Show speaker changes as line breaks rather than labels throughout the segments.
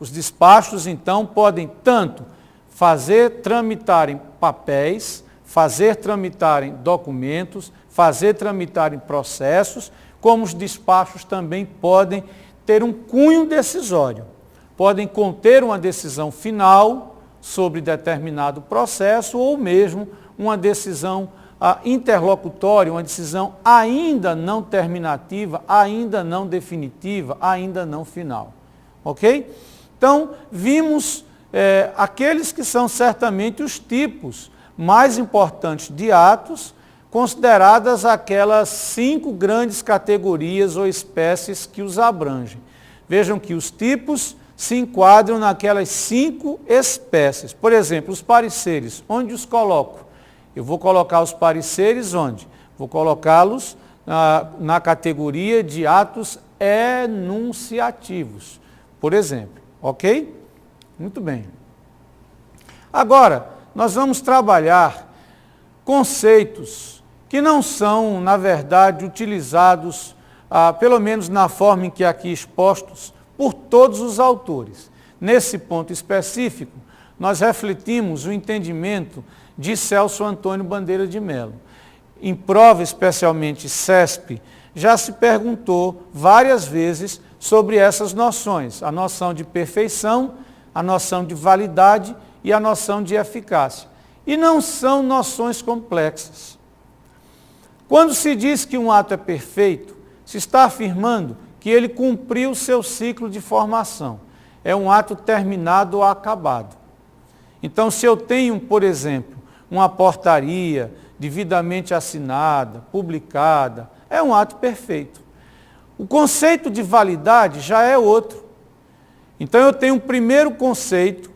Os despachos, então, podem tanto fazer tramitarem papéis, fazer tramitarem documentos, fazer tramitarem processos, como os despachos também podem ter um cunho decisório. Podem conter uma decisão final sobre determinado processo ou mesmo uma decisão interlocutória, uma decisão ainda não terminativa, ainda não definitiva, ainda não final. Ok? Então, vimos aqueles que são certamente os tipos mais importantes de atos, consideradas aquelas 5 grandes categorias ou espécies que os abrangem. Vejam que os tipos se enquadram naquelas 5 espécies. Por exemplo, os pareceres, onde os coloco? Eu vou colocar os pareceres onde? Vou colocá-los na categoria de atos enunciativos, por exemplo. Ok? Muito bem. Agora, nós vamos trabalhar conceitos que não são, na verdade, utilizados, pelo menos na forma em que aqui expostos, por todos os autores. Nesse ponto específico, nós refletimos o entendimento de Celso Antônio Bandeira de Melo. Em prova, especialmente CESP, já se perguntou várias vezes sobre essas noções, a noção de perfeição, a noção de validade e a noção de eficácia. E não são noções complexas. Quando se diz que um ato é perfeito, se está afirmando que ele cumpriu o seu ciclo de formação. É um ato terminado ou acabado. Então, se eu tenho, por exemplo, uma portaria devidamente assinada, publicada, é um ato perfeito. O conceito de validade já é outro. Então, eu tenho um primeiro conceito,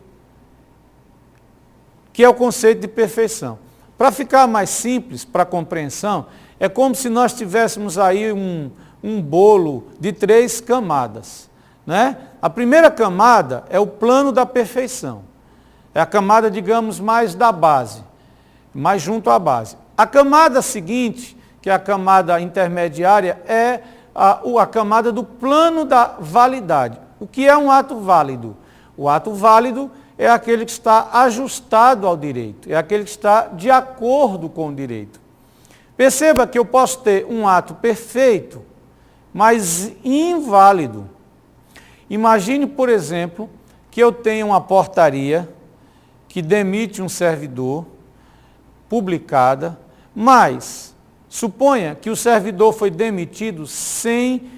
que é o conceito de perfeição. Para ficar mais simples, para a compreensão, é como se nós tivéssemos aí um bolo de 3 camadas. Né? A primeira camada é o plano da perfeição. É a camada, digamos, mais da base, mais junto à base. A camada seguinte, que é a camada intermediária, é a camada do plano da validade. O que é um ato válido? O ato válido é aquele que está ajustado ao direito, é aquele que está de acordo com o direito. Perceba que eu posso ter um ato perfeito, mas inválido. Imagine, por exemplo, que eu tenho uma portaria que demite um servidor, publicada, mas suponha que o servidor foi demitido sem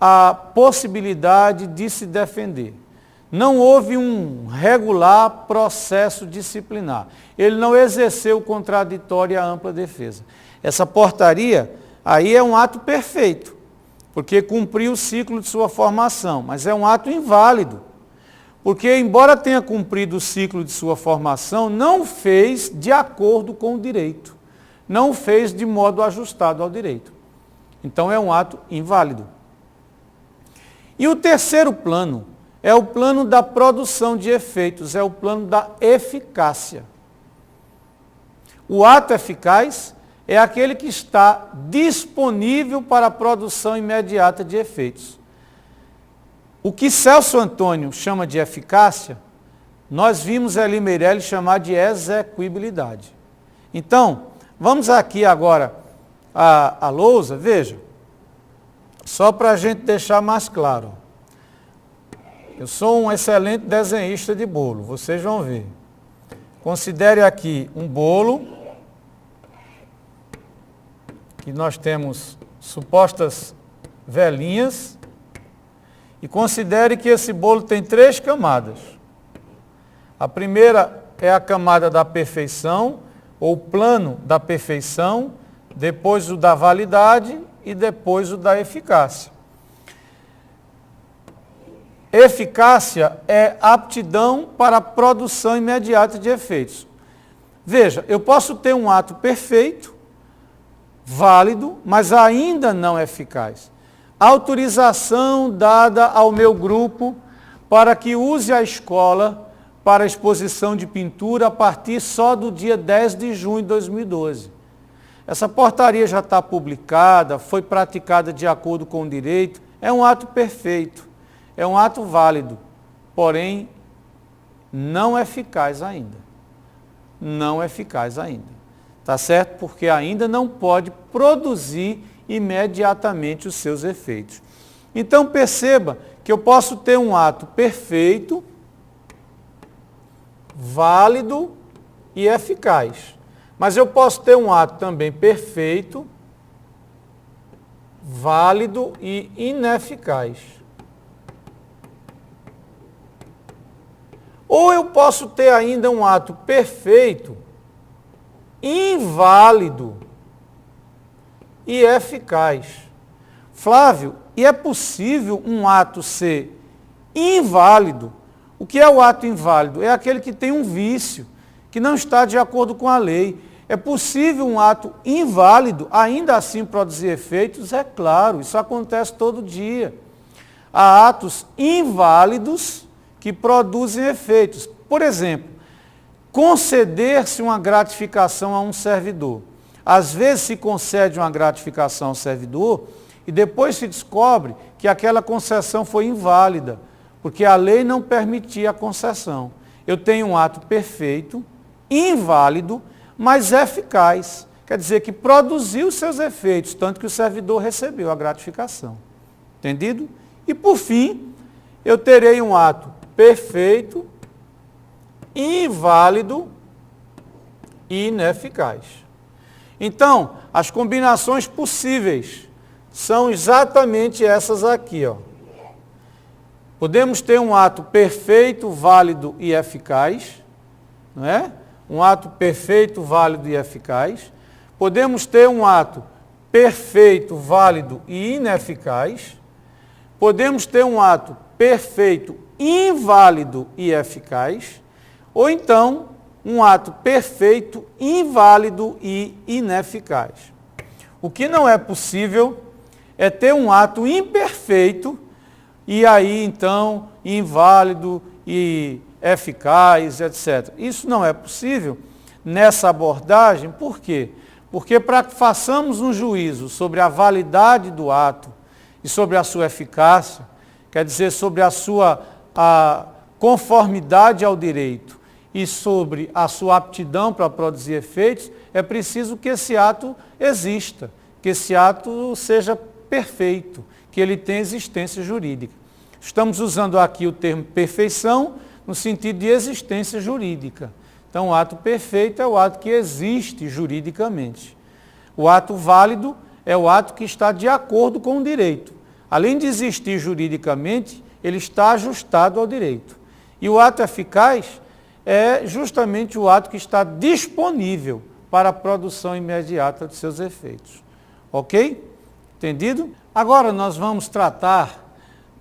a possibilidade de se defender. Não houve um regular processo disciplinar. Ele não exerceu o contraditório e a ampla defesa. Essa portaria aí é um ato perfeito, porque cumpriu o ciclo de sua formação, mas é um ato inválido, porque embora tenha cumprido o ciclo de sua formação, não fez de acordo com o direito, não fez de modo ajustado ao direito. Então é um ato inválido. E o terceiro plano é o plano da produção de efeitos, é o plano da eficácia. O ato eficaz é aquele que está disponível para a produção imediata de efeitos. O que Celso Antônio chama de eficácia, nós vimos Elie Meirelles chamar de execuibilidade. Então, vamos aqui agora a lousa, veja, só para a gente deixar mais claro. Eu sou um excelente desenhista de bolo, vocês vão ver. Considere aqui um bolo, que nós temos supostas velinhas, e considere que esse bolo tem 3 camadas. A primeira é a camada da perfeição, ou plano da perfeição, depois o da validade e depois o da eficácia. Eficácia é aptidão para a produção imediata de efeitos. Veja, eu posso ter um ato perfeito, válido, mas ainda não eficaz. Autorização dada ao meu grupo para que use a escola para exposição de pintura a partir só do dia 10 de junho de 2012. Essa portaria já está publicada, foi praticada de acordo com o direito, é um ato perfeito, é um ato válido, porém não eficaz ainda. Não eficaz ainda. Tá certo? Porque ainda não pode produzir imediatamente os seus efeitos. Então perceba que eu posso ter um ato perfeito, válido e eficaz. Mas eu posso ter um ato também perfeito, válido e ineficaz. Ou eu posso ter ainda um ato perfeito, inválido e eficaz. Flávio, e é possível um ato ser inválido? O que é o ato inválido? É aquele que tem um vício, que não está de acordo com a lei. É possível um ato inválido ainda assim produzir efeitos? É claro, isso acontece todo dia. Há atos inválidos que produzem efeitos. Por exemplo, conceder-se uma gratificação a um servidor. Às vezes se concede uma gratificação ao servidor e depois se descobre que aquela concessão foi inválida, porque a lei não permitia a concessão. Eu tenho um ato perfeito, inválido, mas eficaz. Quer dizer que produziu seus efeitos, tanto que o servidor recebeu a gratificação. Entendido? E por fim, eu terei um ato perfeito, inválido e ineficaz. Então, as combinações possíveis são exatamente essas aqui, ó. Podemos ter um ato perfeito, válido e eficaz, não é? Um ato perfeito, válido e eficaz. Podemos ter um ato perfeito, válido e ineficaz. Podemos ter um ato perfeito, inválido e eficaz. Ou então, um ato perfeito, inválido e ineficaz. O que não é possível é ter um ato imperfeito e aí, então, inválido e eficaz, etc. Isso não é possível nessa abordagem. Por quê? Porque para que façamos um juízo sobre a validade do ato e sobre a sua eficácia, quer dizer, sobre a sua conformidade ao direito e sobre a sua aptidão para produzir efeitos, é preciso que esse ato exista, que esse ato seja perfeito, que ele tenha existência jurídica. Estamos usando aqui o termo perfeição no sentido de existência jurídica. Então, o ato perfeito é o ato que existe juridicamente. O ato válido é o ato que está de acordo com o direito. Além de existir juridicamente, ele está ajustado ao direito. E o ato eficaz é justamente o ato que está disponível para a produção imediata de seus efeitos. Ok? Entendido? Agora nós vamos tratar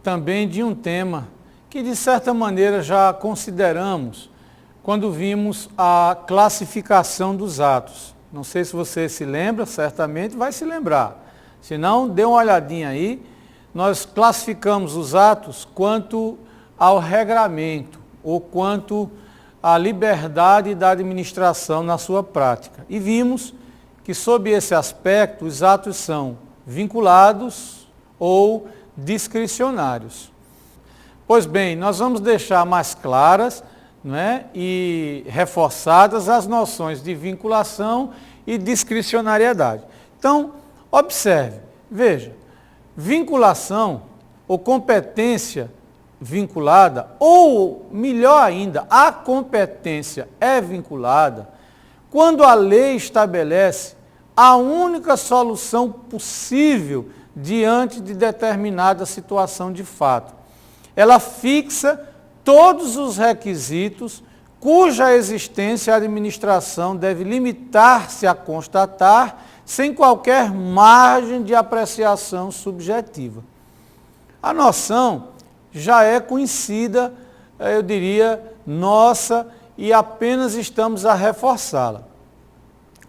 também de um tema que, de certa maneira, já consideramos quando vimos a classificação dos atos. Não sei se você se lembra, certamente vai se lembrar. Se não, dê uma olhadinha aí. Nós classificamos os atos quanto ao regramento ou quanto à liberdade da administração na sua prática. E vimos que, sob esse aspecto, os atos são vinculados ou discricionários. Pois bem, nós vamos deixar mais claras, não é, e reforçadas as noções de vinculação e discricionariedade. Então, observe, veja, vinculação ou competência vinculada, ou melhor ainda, a competência é vinculada quando a lei estabelece a única solução possível diante de determinada situação de fato. Ela fixa todos os requisitos cuja existência a administração deve limitar-se a constatar sem qualquer margem de apreciação subjetiva. A noção já é conhecida, eu diria, nossa, e apenas estamos a reforçá-la.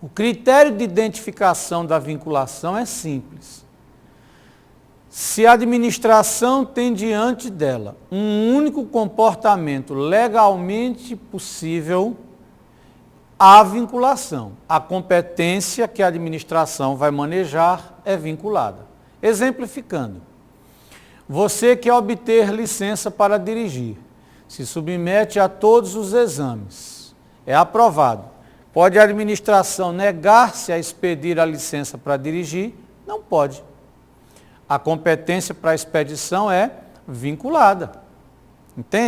O critério de identificação da vinculação é simples. Se a administração tem diante dela um único comportamento legalmente possível, há vinculação. A competência que a administração vai manejar é vinculada. Exemplificando, você quer obter licença para dirigir. se submete a todos os exames, é aprovado. Pode a administração negar-se a expedir a licença para dirigir? Não pode. A competência para a expedição é vinculada. Entende?